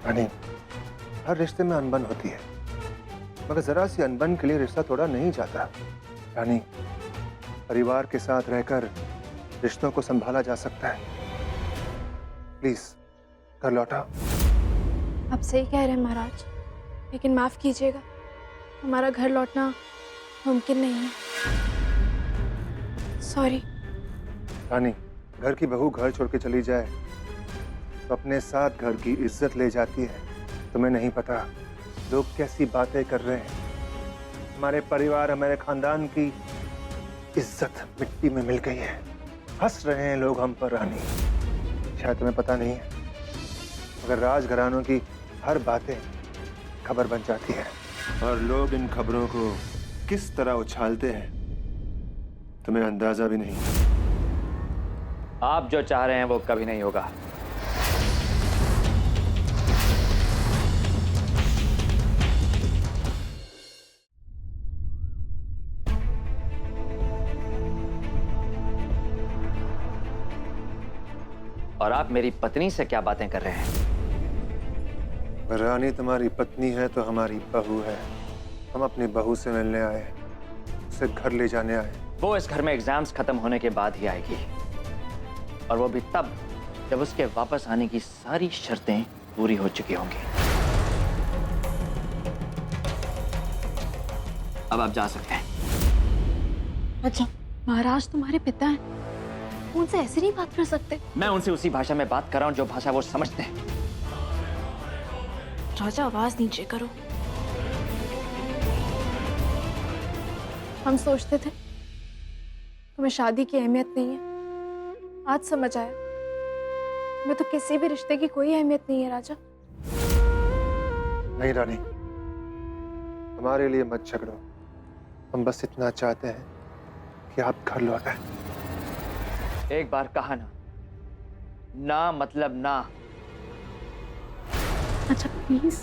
रानी, हर रिश्ते में अनबन होती है, मगर जरा सी अनबन के लिए रिश्ता तोड़ा नहीं जाता। रानी, परिवार के साथ रहकर रिश्तों को संभाला जा सकता है। प्लीज घर लौटा। आप सही कह रहे हैं महाराज, लेकिन माफ कीजिएगा, हमारा घर लौटना मुमकिन नहीं है। सॉरी। रानी, घर की बहू घर छोड़ के चली जाए तो अपने साथ घर की इज्जत ले जाती है। तुम्हें नहीं पता लोग कैसी बातें कर रहे हैं। हमारे परिवार, हमारे खानदान की इज्जत मिट्टी में मिल गई है। हंस रहे हैं लोग हम पर। रानी, शायद तुम्हें पता नहीं है, मगर राजघरानों की हर बातें खबर बन जाती है और लोग इन खबरों को किस तरह उछालते हैं तुम्हें अंदाजा भी नहीं। आप जो चाह रहे हैं वो कभी नहीं होगा। और आप मेरी पत्नी से क्या बातें कर रहे हैं? रानी, तुम्हारी पत्नी है तो हमारी बहू है। हम अपनी बहू से मिलने आए, उसे घर ले जाने आए। वो इस घर में एग्जाम्स खत्म होने के बाद ही आएगी, और वो भी तब जब उसके वापस आने की सारी शर्तें पूरी हो चुकी होंगी। अब आप जा सकते हैं। अच्छा, महाराज तुम्हारे पिता हैं, उनसे ऐसे नहीं बात कर सकते। मैं उनसे उसी भाषा में बात कर रहा हूं जो भाषा वो समझते हैं। राजा, आवाज नीचे करो। हम सोचते थे तुम्हें शादी की अहमियत नहीं है, आज समझ आया तुम्हें तो किसी भी रिश्ते की कोई अहमियत नहीं है। राजा, नहीं रानी, हमारे लिए मत झगड़ो। हम बस इतना चाहते हैं कि आप घर लौट आए। एक बार कहा ना, ना मतलब ना। अच्छा प्लीज।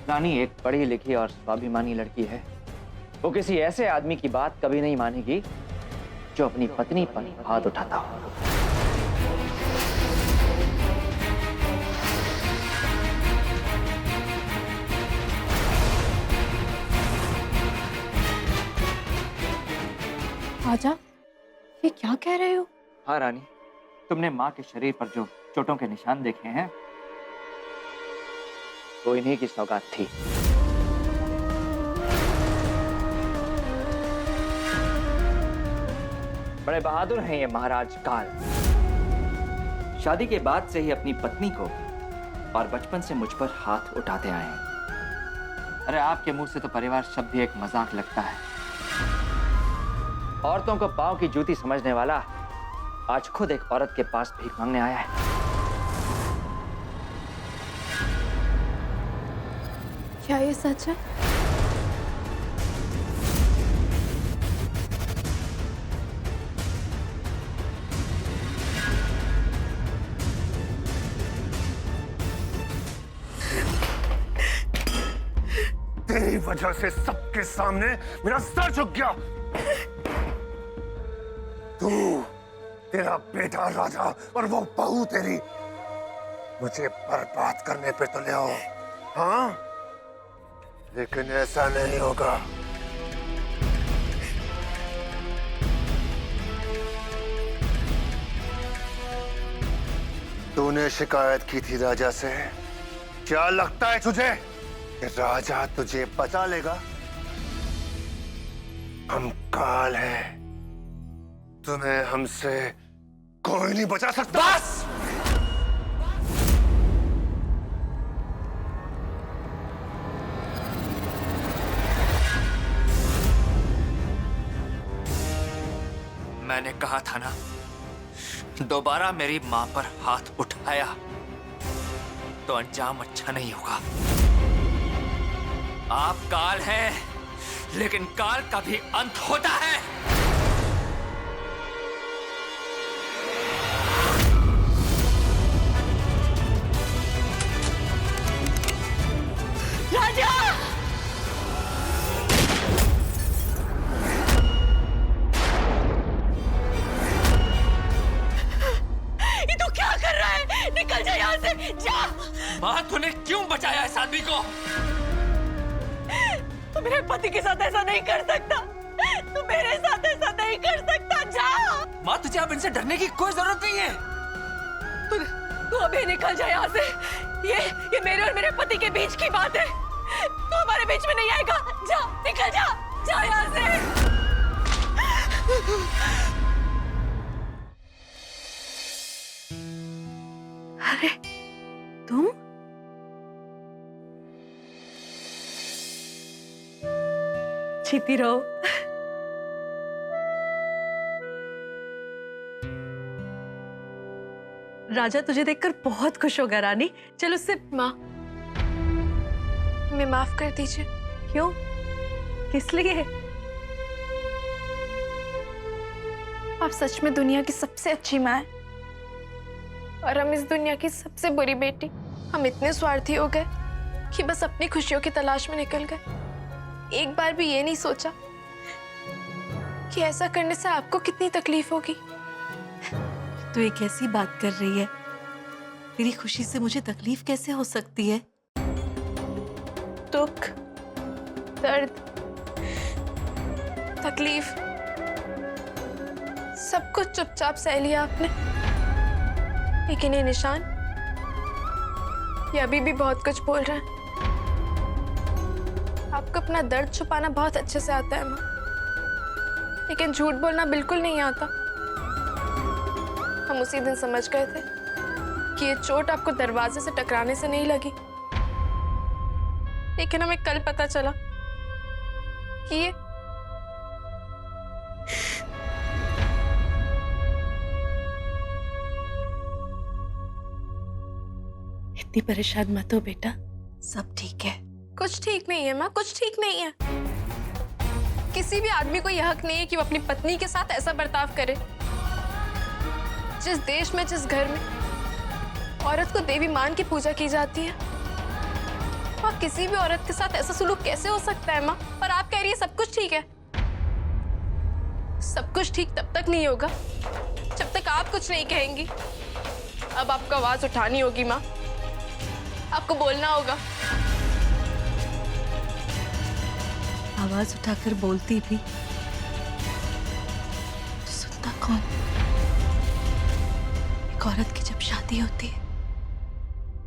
रानी एक पढ़ी लिखी और स्वाभिमानी लड़की है। वो किसी ऐसे आदमी की बात कभी नहीं मानेगी जो अपनी पत्नी पर हाथ उठाता हो। राजा, ये क्या कह रहे हो? हाँ रानी, तुमने माँ के शरीर पर जो चोटों के निशान देखे हैं, वो इन्हीं की सौगात थी। बड़े बहादुर हैं ये महाराज काल। शादी के बाद से ही अपनी पत्नी को और बचपन से मुझ पर हाथ उठाते आए हैं। अरे आपके मुंह से तो परिवार शब्द भी एक मजाक लगता है। औरतों को पांव की जूती समझने वाला आज खुद एक औरत के पास भीख मांगने आया है। क्या ये सच है? तेरी वजह से सबके सामने मेरा सर झुक गया। तू, तेरा बेटा राजा और वो बहू तेरी मुझे बर्बाद करने पे तुले हो। हाँ, लेकिन ऐसा नहीं होगा। तूने शिकायत की थी राजा से। क्या लगता है तुझे कि राजा तुझे बचा लेगा? हम काल हैं, तुम्हें हमसे कोई नहीं बचा सकता। बस! मैंने कहा था ना, दोबारा मेरी मां पर हाथ उठाया तो अंजाम अच्छा नहीं होगा। आप काल हैं, लेकिन काल का भी अंत होता है। राजा! ये तू क्या कर रहा है? निकल जा यहाँ से। से जा। माँ तूने क्यों बचाया इस आदमी को? तू मेरे पति के साथ ऐसा नहीं कर सकता, तू मेरे साथ ऐसा नहीं कर सकता, जा। माँ तुझे अब इनसे डरने की कोई जरूरत नहीं है। तू अभी निकल जा यहाँ से। ये मेरे और मेरे पति के बीच की बात है, तू हमारे बीच में नहीं आएगा। जा, निकल जा, जा यहाँ से। अरे तुम जीती रहो। राजा तुझे देखकर बहुत खुश होगा रानी। चल उससे। माँ, हमें माफ कर दीजिए। क्यों, किस लिए? आप सच में दुनिया की सबसे अच्छी माँ हैं और हम इस दुनिया की सबसे बुरी बेटी। हम इतने स्वार्थी हो गए कि बस अपनी खुशियों की तलाश में निकल गए। एक बार भी ये नहीं सोचा कि ऐसा करने से आपको कितनी तकलीफ होगी। तू एक ऐसी बात कर रही है, तेरी खुशी से मुझे तकलीफ कैसे हो सकती है? दुख, दर्द, तकलीफ, सब कुछ चुपचाप सह लिया आपने। लेकिन ये निशान, ये अभी भी बहुत कुछ बोल रहे हैं। आपको अपना दर्द छुपाना बहुत अच्छे से आता है माँ, लेकिन झूठ बोलना बिल्कुल नहीं आता। हम उसी दिन समझ गए थे कि ये चोट आपको दरवाजे से टकराने से नहीं लगी, लेकिन हमें कल पता चला कि ये इतनी परेशान मत हो बेटा, सब ठीक है। कुछ ठीक नहीं है माँ, कुछ ठीक नहीं है। किसी भी आदमी को यह हक नहीं है कि वो अपनी पत्नी के साथ ऐसा बर्ताव करे। जिस देश में, जिस घर में औरत को देवी मान की पूजा की जाती है, वहाँ किसी भी औरत के साथ ऐसा सुलूक कैसे हो सकता है माँ? और आप कह रही है सब कुछ ठीक है। सब कुछ ठीक तब तक नहीं होगा जब तक आप कुछ नहीं कहेंगी। अब आपको आवाज उठानी होगी माँ, आपको बोलना होगा। आवाज उठाकर बोलती भी तो सुनता कौन? एक औरत की जब शादी होती है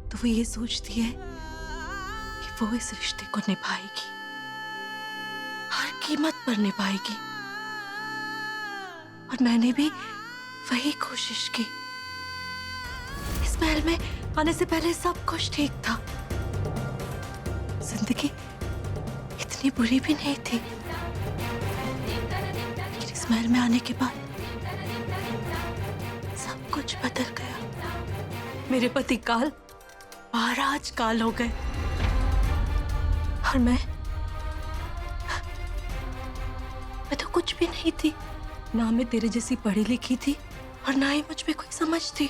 तो वो ये सोचती है कि वो इस रिश्ते को निभाएगी, हर कीमत पर निभाएगी। और मैंने भी वही कोशिश की। इस महल में आने से पहले सब कुछ ठीक था, जिंदगी इतनी बुरी भी नहीं थी। लेकिन इस महल में आने के बाद सब कुछ बदल गया। मेरे पति काल महाराज काल हो गए और मैं तो कुछ भी नहीं थी। ना मैं तेरे जैसी पढ़ी लिखी थी और ना ही मुझ में कोई समझ थी।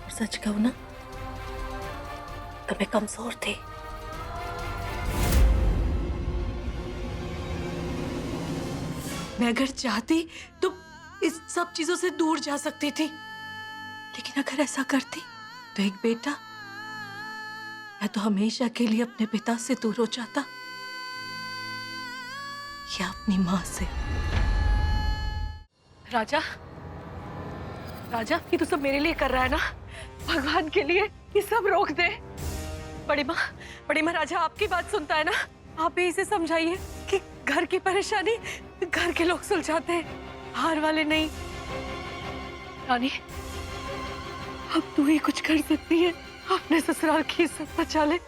और सच कहूं ना तो मैं कमजोर थी। मैं अगर चाहती तो इस सब चीजों से दूर जा सकती थी, लेकिन अगर ऐसा करती तो एक बेटा, मैं तो हमेशा के लिए अपने पिता से दूर हो जाता या अपनी मां से। राजा, राजा ये तो सब मेरे लिए कर रहा है ना? भगवान के लिए ये सब रोक दे। बड़ी माँ राजा आपकी बात सुनता है ना? आप भी इसे समझाइए कि घर की परेशानी घर के लोग सुलझाते हैं, हार वाले नहीं। रानी, अब तू ही कुछ कर सकती है, अपने ससुराल की इज्जत बचा ले।